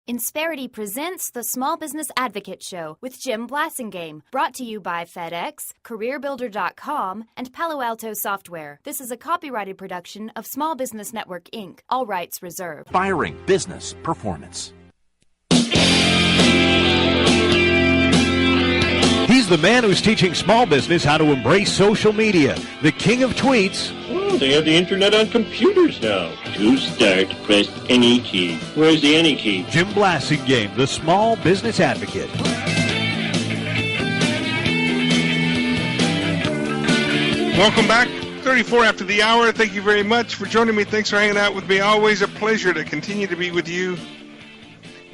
Insperity presents the Small Business Advocate Show with Jim Blasingame, brought to you by FedEx, CareerBuilder.com, and Palo Alto Software. This is a copyrighted production of Small Business Network, Inc., all rights reserved. Inspiring business performance. He's the man who's teaching small business how to embrace social media, the king of tweets. Oh, they have the internet on computers now. To start, press any key. Where's the any key? Jim Blasingame, the small business advocate. Welcome back. 34 after the hour. Thank you very much for joining me. Thanks for hanging out with me. Always a pleasure to continue to be with you.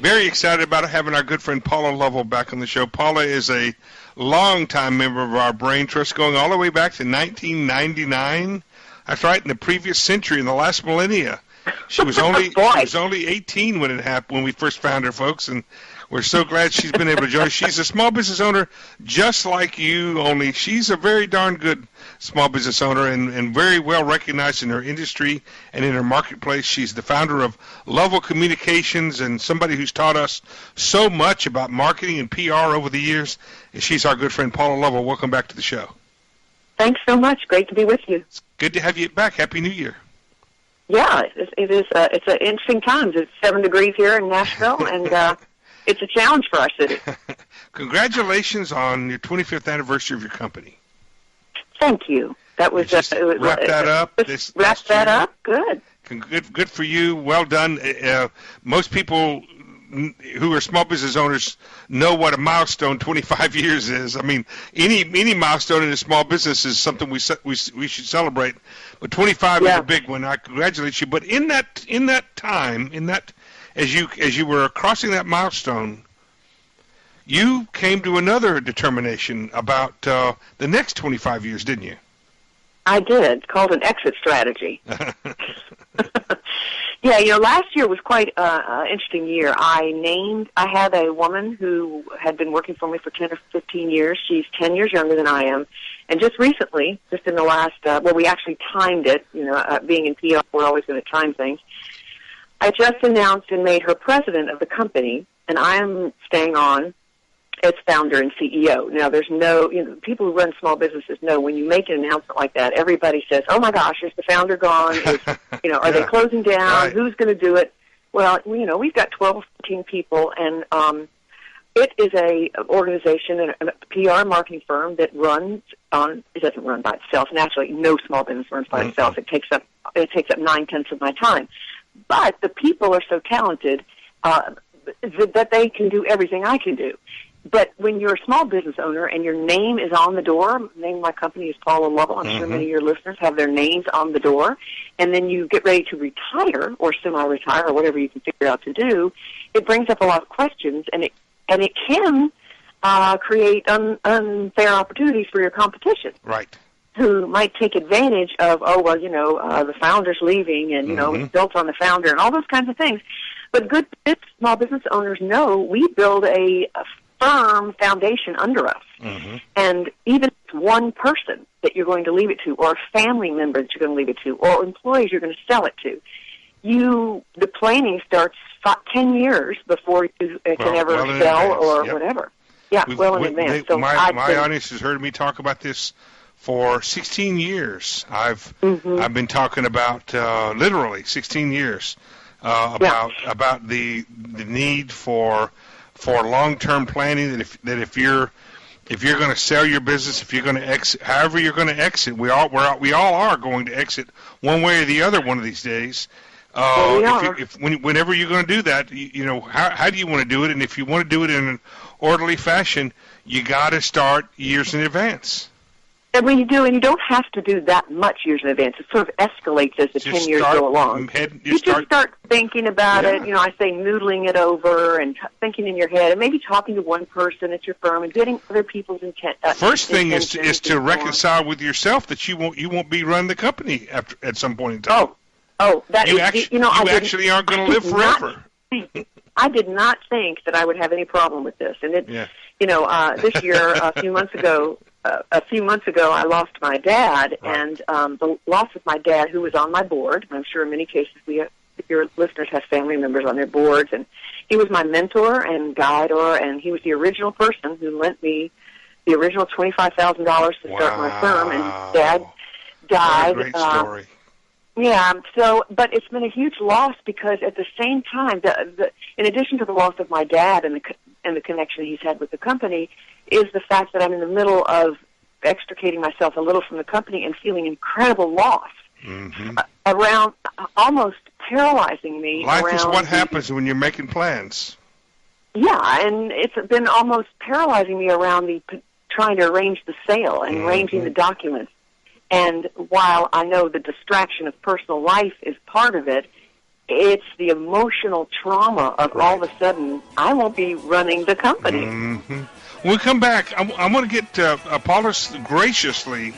Very excited about having our good friend Paula Lovell back on the show. Paula is a longtime member of our Brain Trust, going all the way back to 1999. That's right, in the previous century, in the last millennia. She was only she was only 18 when it happened, when we first found her, folks, and we're so glad she's been able to join us. She's a small business owner just like you, only she's a very darn good small business owner and very well recognized in her industry and in her marketplace. She's the founder of Lovell Communications and somebody who's taught us so much about marketing and PR over the years. And she's our good friend, Paula Lovell. Welcome back to the show. Thanks so much. Great to be with you. It's good to have you back. Happy New Year. Yeah, it is. It's an interesting times. It's 7 degrees here in Nashville, and it's a challenge for our city. Congratulations on your 25th anniversary of your company. Thank you. That was wrap that up. Wrap that up. Good. Good for you. Well done. Most people who are small business owners know what a milestone 25 years is. I mean, any milestone in a small business is something we should celebrate. But 25 is a big one. I congratulate you. But in that time, as you were crossing that milestone, you came to another determination about the next 25 years, didn't you? I did, called an exit strategy. Yeah, last year was quite an interesting year. I had a woman who had been working for me for 10 or 15 years. She's 10 years younger than I am. And just recently, just in the last, we actually timed it, being in PR, we're always going to time things. I just announced and made her president of the company, and I am staying on as founder and CEO. Now, there's no, people who run small businesses know when you make an announcement like that, everybody says, oh, my gosh, is the founder gone? Are they closing down? Right. Who's going to do it? Well, we've got 12 or 14 people, and it is a organization and a PR marketing firm that it doesn't run by itself. Naturally, no small business runs by itself. It takes up 9/10 of my time. But the people are so talented that they can do everything I can do. But when you're a small business owner and your name is on the door, the name of my company is Paula Lovell. I'm sure many of your listeners have their names on the door. And then you get ready to retire or semi-retire or whatever you can figure out to do, it brings up a lot of questions, and it can create unfair opportunities for your competition. Right. Who might take advantage of, the founder's leaving and, it's built on the founder and all those kinds of things. But good small business owners know we build a firm foundation under us. And even if it's one person that you're going to leave it to, or a family member that you're going to leave it to, or employees you're going to sell it to, the planning starts 10 years before you can ever sell or whatever. Yeah, in advance. So my audience has heard me talk about this for 16 years. I've been talking about literally 16 years about the need for long-term planning. That if you're going to sell your business, if you're going to exit, however you're going to exit, we all are going to exit one way or the other one of these days. Whenever you're going to do that, how do you want to do it? And if you want to do it in an orderly fashion, you got to start years in advance. And when you do, and you don't have to do that much years in advance, it sort of escalates as the 10 years go along. You just start thinking about it, I say noodling it over and thinking in your head, and maybe talking to one person at your firm and getting other people's intent. First thing is to reconcile with yourself that you won't be running the company at some point in time. You actually aren't going to live forever. I did not think that I would have any problem with this, and this year, a few months ago, I lost my dad, and the loss of my dad, who was on my board. I'm sure in many cases we your listeners have family members on their boards, and he was my mentor and guider, and he was the original person who lent me the original $25,000 to start my firm, and Dad died. What a great story. Yeah, so, but it's been a huge loss because at the same time, in addition to the loss of my dad and the connection he's had with the company, is the fact that I'm in the middle of extricating myself a little from the company and feeling incredible loss around, almost paralyzing me. Life is what happens when you're making plans. Yeah, and it's been almost paralyzing me around trying to arrange the sale and arranging the documents. And while I know the distraction of personal life is part of it, it's the emotional trauma of all of a sudden, I won't be running the company. When we come back, I want to get Paula graciously,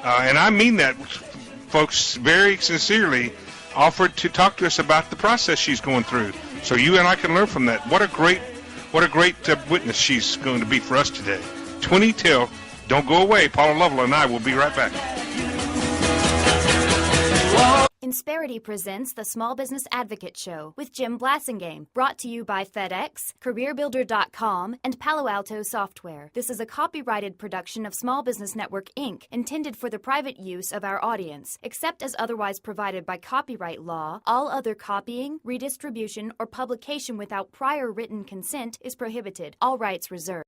and I mean that, folks, very sincerely, offered to talk to us about the process she's going through. So you and I can learn from that. What a great witness she's going to be for us today. 20 till. Don't go away. Paula Lovell and I will be right back. Insperity presents the Small Business Advocate Show with Jim Blasingame, brought to you by FedEx, CareerBuilder.com, and Palo Alto Software. This is a copyrighted production of Small Business Network, Inc., intended for the private use of our audience. Except as otherwise provided by copyright law, all other copying, redistribution, or publication without prior written consent is prohibited. All rights reserved.